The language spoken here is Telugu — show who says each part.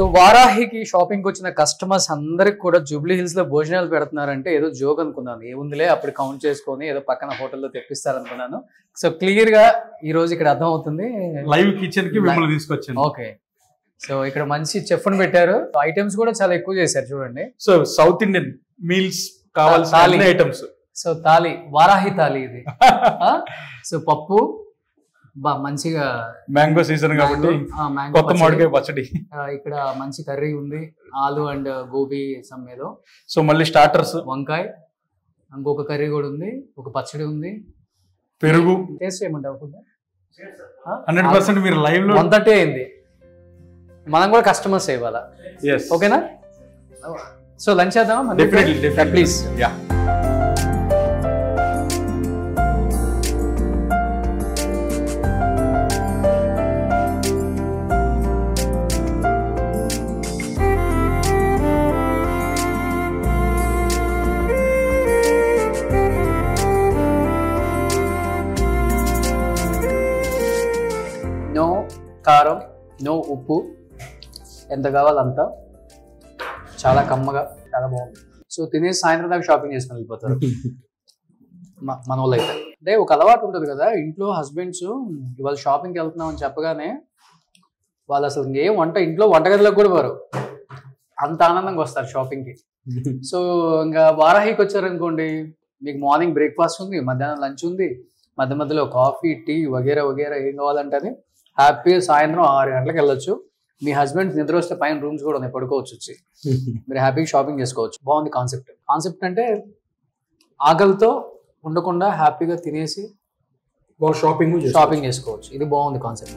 Speaker 1: సో వారాహికి షాపింగ్ వచ్చిన కస్టమర్స్ అందరికి కూడా జూబ్లీ హిల్స్ లో భోజనాలు పెడుతున్నారంటే ఏదో జోక్ అనుకున్నాను. ఏముందిలే అప్పుడు కౌంట్ చేసుకొని ఏదో పక్కన హోటల్లో తెప్పిస్తారనుకున్నాను. సో క్లియర్ గా ఈ రోజు ఇక్కడ అర్థం అవుతుంది.
Speaker 2: లైవ్ కిచెన్ కి మిమ్మల్ని తీసుకొచ్చాను.
Speaker 1: ఓకే, సో ఇక్కడ మంచి చెఫ్ ని పెట్టారు. ఐటమ్స్ కూడా చాలా ఎక్కువ చేశారు చూడండి.
Speaker 2: సో సౌత్ ఇండియన్ మీల్స్ కావాల్సిన అన్ని ఐటమ్స్.
Speaker 1: సో తాలి, వారాహి తాలి ఇది. సో పప్పు మంచిగా,
Speaker 2: మ్యాంగో సీజన్ కాబట్టి కొత్త మామిడికాయ పచ్చడి.
Speaker 1: ఇక్కడ మంచి కర్రీ ఉంది, ఆలు అండ్ గోబీ సమ్ ఏదో.
Speaker 2: సో మళ్ళీ స్టార్టర్స్,
Speaker 1: వంకాయ, ఇంకొక కర్రీ కూడా ఉంది, ఒక పచ్చడి ఉంది,
Speaker 2: పెరుగు.
Speaker 1: టేస్ట్ చేయమంటావు?
Speaker 2: 100% మీరు లైవ్ లో
Speaker 1: 130 అయింది. మనం కూడా కస్టమర్స్ ఇవ్వాలా? ఓకేనా? సో లంచ్ చేద్దామా?
Speaker 2: Definitely
Speaker 1: please.
Speaker 2: యా.
Speaker 1: నో కారం, నో ఉప్పు, ఎంత కావాలంతా, చాలా కమ్మగా, చాలా బాగుంది. సో తినేసి సాయంత్రం దాకా షాపింగ్ చేసుకుని వెళ్ళిపోతారు మన వాళ్ళు అయితే. అంటే ఒక అలవాటు ఉంటుంది కదా ఇంట్లో, హస్బెండ్స్ ఇవాళ షాపింగ్కి వెళ్తున్నాం అని చెప్పగానే వాళ్ళు అసలు ఏం ఇంట్లో వంటగదిలోకి కూడా పోరు, అంత ఆనందంగా వస్తారు షాపింగ్కి. సో ఇంకా వారాహికి వచ్చారనుకోండి, మీకు మార్నింగ్ బ్రేక్ఫాస్ట్ ఉంది, మధ్యాహ్నం లంచ్ ఉంది, మధ్య మధ్యలో కాఫీ, టీ వగేరా వగేరా ఏం కావాలంటే అది. హ్యాపీగా సాయంత్రం 6 గంటలకు వెళ్ళొచ్చు. మీ హస్బెండ్ నిద్ర వస్తే పైన రూమ్స్ కూడా ఉన్నాయి, పడుకోవచ్చు వచ్చి. మీరు హ్యాపీగా షాపింగ్ చేసుకోవచ్చు. బాగుంది కాన్సెప్ట్. కాన్సెప్ట్ అంటే ఆకలితో ఉండకుండా హ్యాపీగా తినేసి
Speaker 2: షాపింగ్
Speaker 1: చేసుకోవచ్చు. ఇది బాగుంది కాన్సెప్ట్.